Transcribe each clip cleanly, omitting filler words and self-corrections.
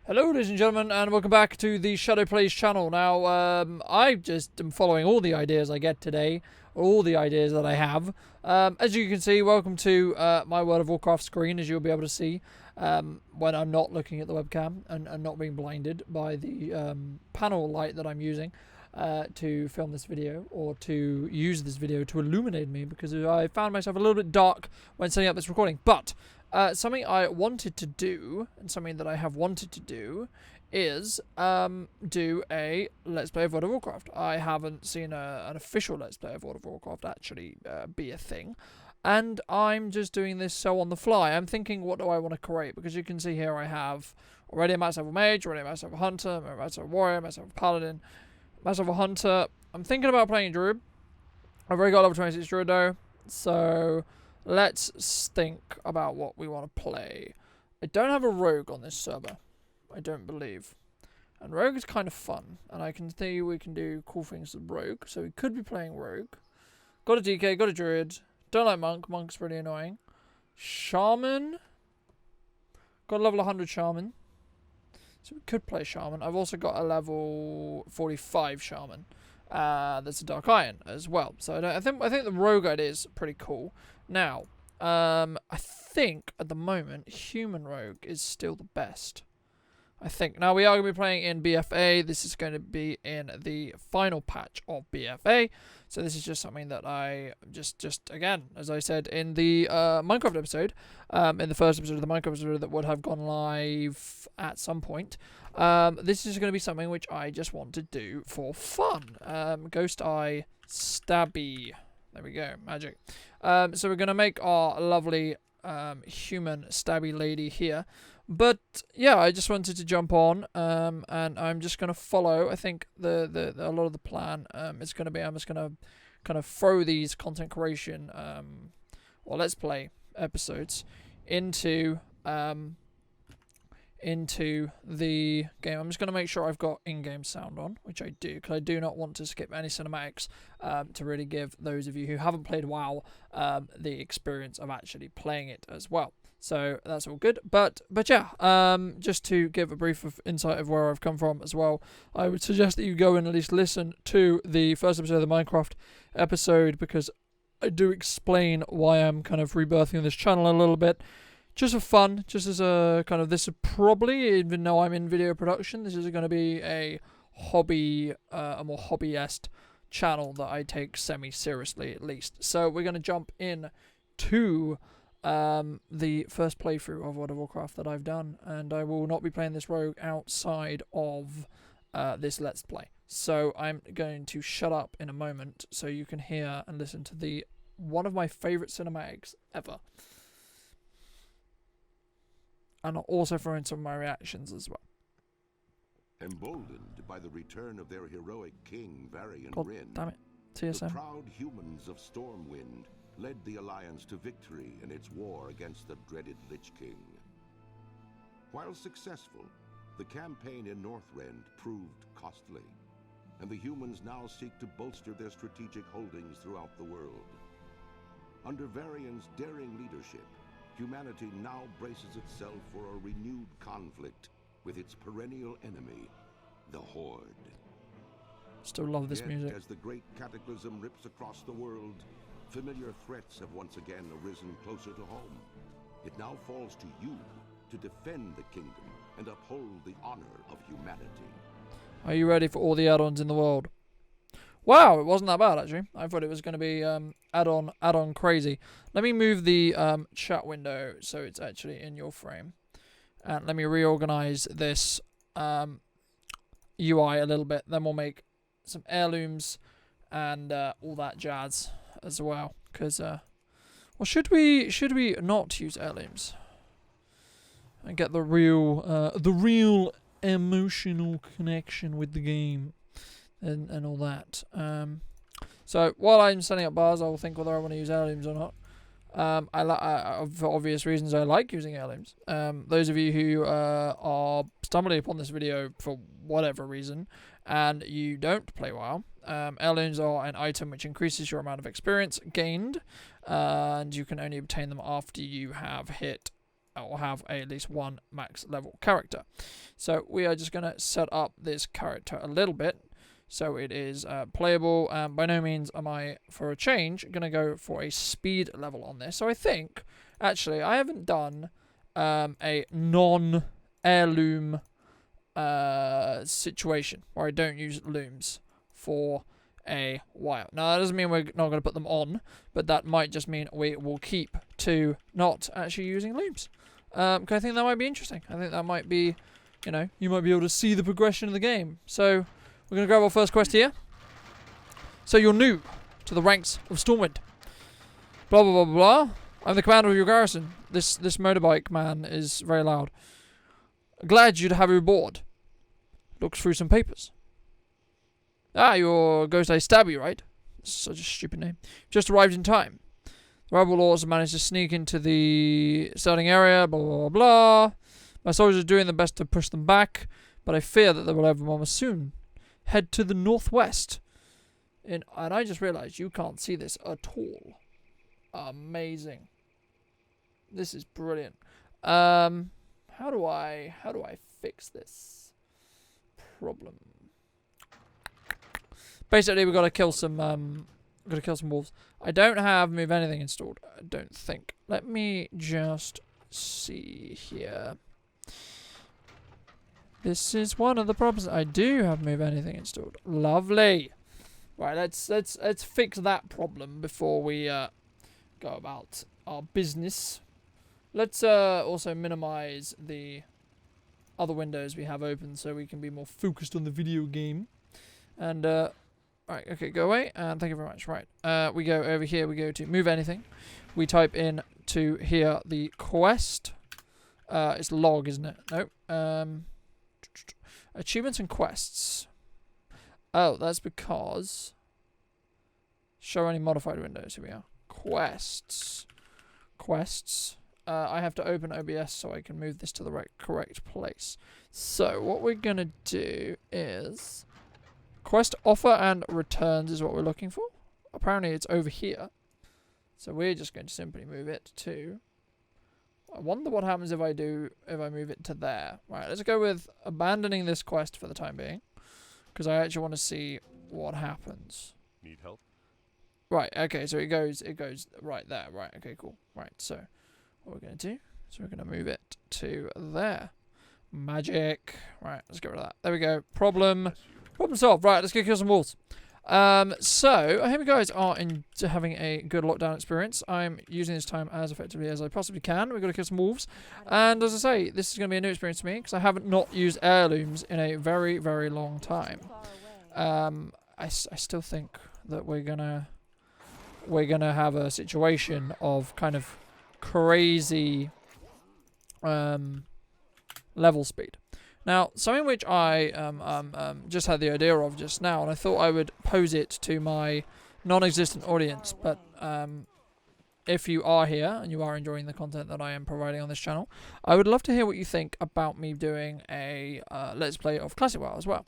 Hello ladies and gentlemen, and welcome back to the Shadow Plays channel. Now, I just am following all the ideas I get today, or all the ideas that I have. As you can see, welcome to my World of Warcraft screen, as you'll be able to see when I'm not looking at the webcam and not being blinded by the panel light that I'm using to film this video, or to use this video to illuminate me, because I found myself a little bit dark when setting up this recording. But something I wanted to do, and something that I have wanted to do, is do a Let's Play of World of Warcraft. I haven't seen an official Let's Play of World of Warcraft actually be a thing, and I'm just doing this so on the fly. I'm thinking, what do I want to create? Because you can see here I have already a mass level mage, already a mass level hunter, a mass level warrior, a mass level paladin, mass level hunter. I'm thinking about playing a druid. I've already got level 26 druid though, so let's think about what we want to play. I don't have a rogue on this server, I don't believe. And rogue is kind of fun, and I can see we can do cool things with rogue, so we could be playing rogue. Got a DK, got a druid. Don't like monk, monk's pretty annoying. Shaman. Got a level 100 shaman, so we could play shaman. I've also got a level 45 shaman. That's a dark iron as well. So I think the rogue idea is pretty cool. Now, I think at the moment human rogue is still the best. I think. Now we are going to be playing in BFA. This is going to be in the final patch of BFA. So this is just something that I just again, as I said in the Minecraft episode, in the first episode of the Minecraft episode that would have gone live at some point. This is going to be something which I just want to do for fun. Ghost Eye Stabby. There we go, magic. So we're going to make our lovely human stabby lady here. But yeah, I just wanted to jump on, and I'm just going to follow. I think a lot of the plan is going to be, I'm just going to kind of throw these content creation or let's play episodes into the game. I'm just going to make sure I've got in-game sound on, which I do, because I do not want to skip any cinematics to really give those of you who haven't played WoW the experience of actually playing it as well. So that's all good. But yeah, just to give a brief of insight of where I've come from as well, I would suggest that you go and at least listen to the first episode of the Minecraft episode, because I do explain why I'm kind of rebirthing this channel a little bit. Just for fun, just as a kind of, this is probably, even though I'm in video production, this is going to be a hobby, a more hobbyist channel that I take semi-seriously at least. So we're going to jump in to the first playthrough of World of Warcraft that I've done, and I will not be playing this rogue outside of this Let's Play. So I'm going to shut up in a moment so you can hear and listen to the one of my favourite cinematics ever. And I'll also throw in some of my reactions as well. Emboldened by the return of their heroic king, Varian God Wrynn, damn it. TSM. the proud humans of Stormwind led the Alliance to victory in its war against the dreaded Lich King. While successful, the campaign in Northrend proved costly, and the humans now seek to bolster their strategic holdings throughout the world. Under Varian's daring leadership, humanity now braces itself for a renewed conflict with its perennial enemy, the Horde. Still love this Yet, music. as the great cataclysm rips across the world, familiar threats have once again arisen closer to home. It now falls to you to defend the kingdom and uphold the honor of humanity. Are you ready for all the add-ons in the world? Wow, it wasn't that bad actually. I thought it was going to be add-on crazy. Let me move the chat window so it's actually in your frame, and let me reorganize this UI a little bit. Then we'll make some heirlooms and all that jazz as well. Because well, should we not use heirlooms and get the real emotional connection with the game? And all that. So while I'm setting up bars, I'll think whether I want to use heirlooms or not. For obvious reasons, I like using heirlooms. Those of you who are stumbling upon this video for whatever reason and you don't play WoW, heirlooms are an item which increases your amount of experience gained, and you can only obtain them after you have hit or have at least one max level character. So we are just going to set up this character a little bit so it is playable. By no means am I, for a change, going to go for a speed level on this. So I think, actually, I haven't done a non-heirloom situation where I don't use looms for a while. Now, that doesn't mean we're not going to put them on, but that might just mean we will keep to not actually using looms. Because I think that might be interesting. I think that might be, you know, you might be able to see the progression of the game. So, we're going to grab our first quest here. So, you're new to the ranks of Stormwind. Blah, blah, blah, blah, blah. I'm the commander of your garrison. This motorbike man is very loud. Glad you to have you aboard. Looks through some papers. Ah, you're Ghost I Stabby, right? Such a stupid name. Just arrived in time. The rebel lords have managed to sneak into the starting area, blah, blah, blah, blah. My soldiers are doing their best to push them back, but I fear that they will overwhelm us soon. Head to the northwest. And I just realized you can't see this at all. Amazing. This is brilliant. How do I fix this problem? Basically, we've got to kill some wolves. I don't have move anything installed. I don't think. Let me just see here. This is one of the problems. I do have move anything installed. Lovely. Right, let's fix that problem before we go about our business. Let's also minimize the other windows we have open so we can be more focused on the video game. And right, okay, go away, and thank you very much. Right, we go over here, we go to move anything. We type in to here the quest. It's log, isn't it? Nope. Achievements and quests. Oh, that's because show any modified windows. Here we are. Quests. I have to open OBS so I can move this to the correct place. So what we're gonna do is quest offer and returns is what we're looking for. Apparently it's over here. So we're just going to simply move it to... I wonder what happens if I move it to there. Right, let's go with abandoning this quest for the time being. Because I actually want to see what happens. Need help? Right, okay, so it goes right there. Right, okay, cool. Right, so what we're going to do is we're going to move it to there. Magic. Right, let's get rid of that. There we go. Problem solved. Right, let's go kill some wolves. So, I hope you guys are having a good lockdown experience. I'm using this time as effectively as I possibly can. We've got to kill some wolves. And as I say, this is going to be a new experience for me because I haven't not used heirlooms in a very, very long time. I still think that we're gonna have a situation of kind of crazy level speed. Now, something which I just had the idea of just now, and I thought I would pose it to my non-existent audience, but if you are here and you are enjoying the content that I am providing on this channel, I would love to hear what you think about me doing a Let's Play of Classic WoW as well.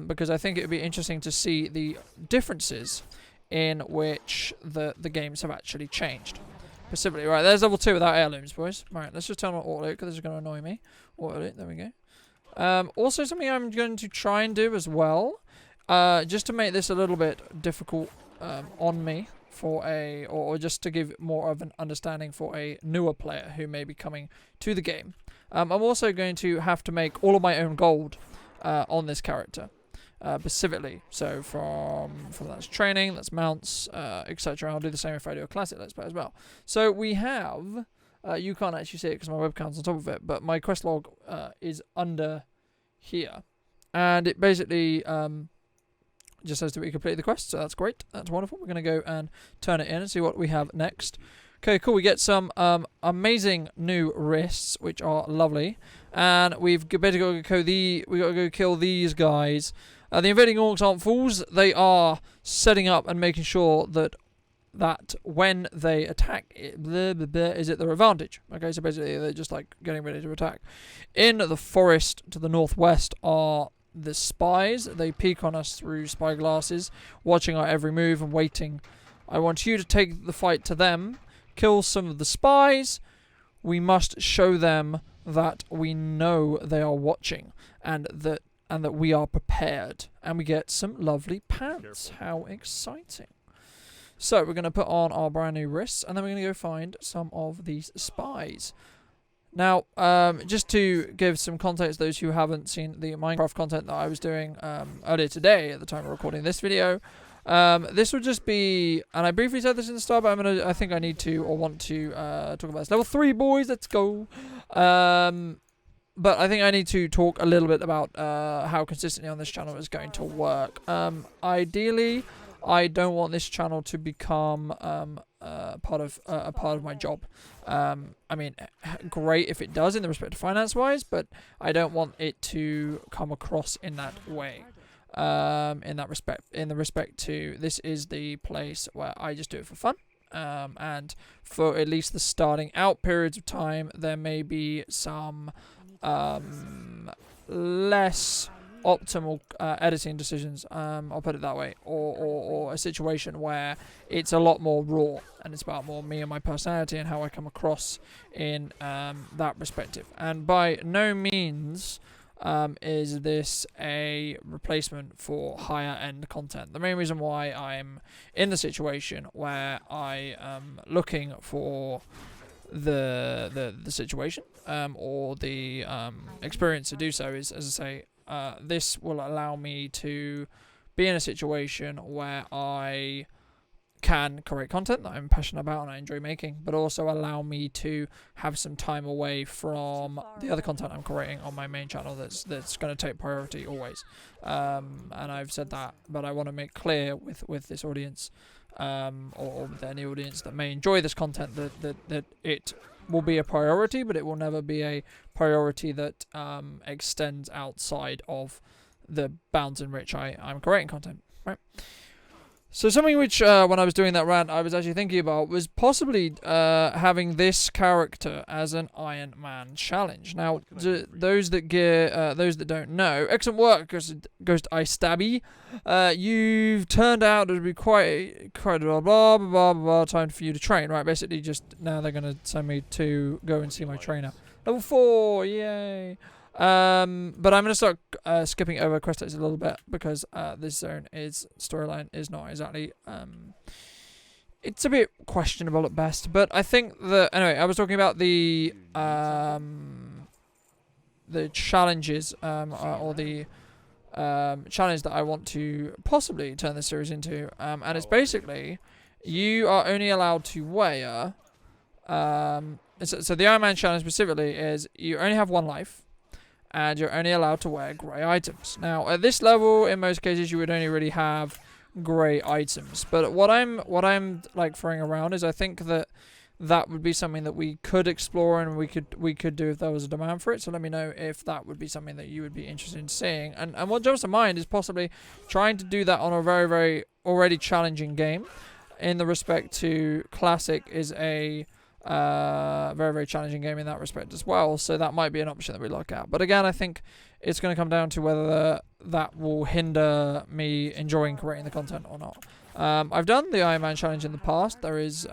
Because I think it would be interesting to see the differences in which the games have actually changed. Specifically, right, there's level 2 without heirlooms, boys. Right, let's just turn on auto because this is going to annoy me. Auto, there we go. Also, something I'm going to try and do as well, just to make this a little bit difficult on me or just to give more of an understanding for a newer player who may be coming to the game. I'm also going to have to make all of my own gold on this character. Specifically, so from that's training, that's mounts, etc. I'll do the same if I do a classic Let's Play as well. So we have, you can't actually see it because my webcam's on top of it, but my quest log is under here, and it basically just says that we completed the quest. So that's great, that's wonderful. We're gonna go and turn it in and see what we have next. Okay, cool. We get some amazing new wrists, which are lovely, and we've better go kill these guys. The invading orcs aren't fools. They are setting up and making sure that when they attack, is at their advantage. Okay, so basically they're just like getting ready to attack. In the forest to the northwest are the spies. They peek on us through spy glasses, watching our every move and waiting. I want you to take the fight to them, kill some of the spies. we must show them that we know they are watching, and that we are prepared, and we get some lovely pants. How exciting. So we're going to put on our brand new wrists, and then we're going to go find some of these spies. Now, just to give some context, those who haven't seen the Minecraft content that I was doing earlier today at the time of recording this video, this would just be, and I briefly said this in the start, but I think I need to, or want to, talk about this. Level 3, boys, let's go. But I think I need to talk a little bit about how consistently on this channel is going to work. Ideally, I don't want this channel to become a part of my job. I mean, great if it does in the respect of finance-wise, but I don't want it to come across in that way. In the respect to, this is the place where I just do it for fun. And for at least the starting out periods of time, there may be some less optimal editing decisions, I'll put it that way, or a situation where it's a lot more raw and it's about more me and my personality and how I come across in that perspective. And by no means is this a replacement for higher end content. The main reason why I'm in the situation where I am looking for the situation or the experience to do so is, as I say, this will allow me to be in a situation where I can create content that I'm passionate about and I enjoy making, but also allow me to have some time away from the other content I'm creating on my main channel that's going to take priority always. And I've said that, but I want to make clear with this audience, or with any audience that may enjoy this content, that it will be a priority, but it will never be a priority that extends outside of the bounds in which I'm creating content, right? So something which, when I was doing that rant, I was actually thinking about was possibly having this character as an Iron Man challenge. Now, those that don't know, excellent work, goes to Ice Stabby. You've turned out to be quite a blah blah blah blah. Time for you to train, right? Basically, just now they're gonna send me to go and see my trainer. Level 4, yay! But I'm going to start skipping over quest a little bit because this storyline is not exactly, it's a bit questionable at best. But I think that, anyway, I was talking about the challenges, or the challenge that I want to possibly turn this series into, and it's basically, you are only allowed to wear, so the Iron Man challenge specifically is, you only have one life, and you're only allowed to wear grey items. Now, at this level, in most cases, you would only really have grey items. But what I'm like throwing around is, I think that would be something that we could explore and we could do if there was a demand for it. So let me know if that would be something that you would be interested in seeing. And what jumps to mind is possibly trying to do that on a very, very already challenging game. In the respect to Classic is a very, very challenging game in that respect as well, so that might be an option that we look at. But again, I think it's going to come down to whether that will hinder me enjoying creating the content or not. I've done the Iron Man challenge in the past. There is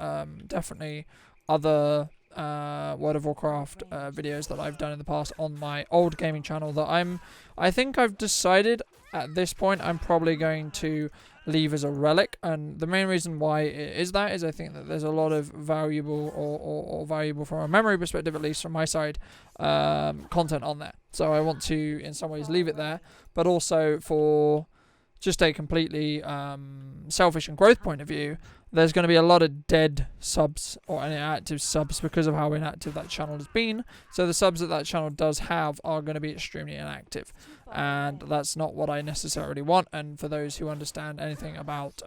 definitely other World of Warcraft videos that I've done in the past on my old gaming channel that I think I've decided at this point I'm probably going to leave as a relic, and the main reason why it is that is I think that there's a lot of valuable or valuable from a memory perspective, at least from my side, content on there. So I want to in some ways leave it there, but also for just a completely selfish and growth point of view, there's going to be a lot of dead subs or inactive subs because of how inactive that channel has been. So the subs that channel does have are going to be extremely inactive, and that's not what I necessarily want. And for those who understand anything about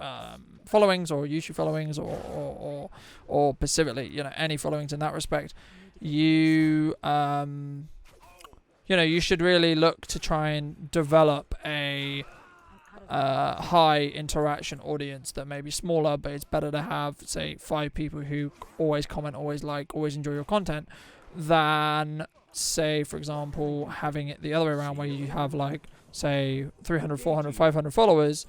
followings or YouTube followings or specifically, any followings in that respect, you you should really look to try and develop a high interaction audience that may be smaller, but it's better to have, say, 5 people who always comment, always like, always enjoy your content, than, say, for example, having it the other way around where you have, like, say, 300, 400, 500 followers,